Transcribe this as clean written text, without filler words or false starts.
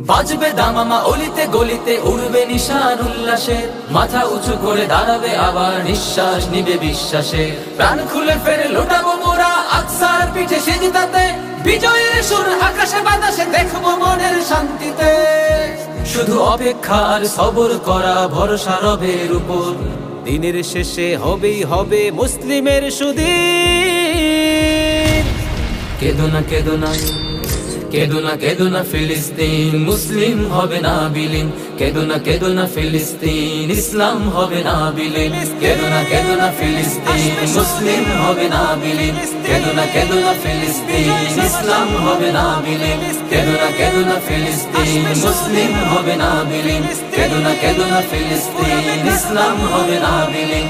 বাজবে দামামা অলিতে গলিতে, উড়বে নিশান উল্লাসে, মাথা উঁচু করে দাঁড়াবে আবার, নিঃশ্বাস নিবে বিশ্বাসে। প্রাণ খুলে ফেরে লোটাবো মোরা আকসার পিঠে সিজদাতে, বিজয়ের সুর আকাশে বাতাসে দেখবো মনের শান্তিতে। শুধু অপেক্ষা আর সবর করা, ভরসা রবের উপর, দিনের শেষে হবেই হবে মুসলিমের সুদিন। কেঁদো না কেঁদো না, কেঁদো না কেঁদো না ফিলিস্তিন, মুসলিম হবে না বিলীন। কেঁদো না কেঁদো না ফিলিস্তিন, ইসলাম হবে না বিলীন। কেঁদো না কেঁদো না ফিলিস্তিন, মুসলিম হবে না বিলীন। কেঁদো না কেঁদো না ফিলিস্তিন, ইসলাম হবে না বিলীন। কেঁদো না কেঁদো না ফিলিস্তিন, মুসলিম হবে না বিলীন। কেঁদো না কেঁদো না ফিলিস্তিন, ইসলাম হবে না বিলীন।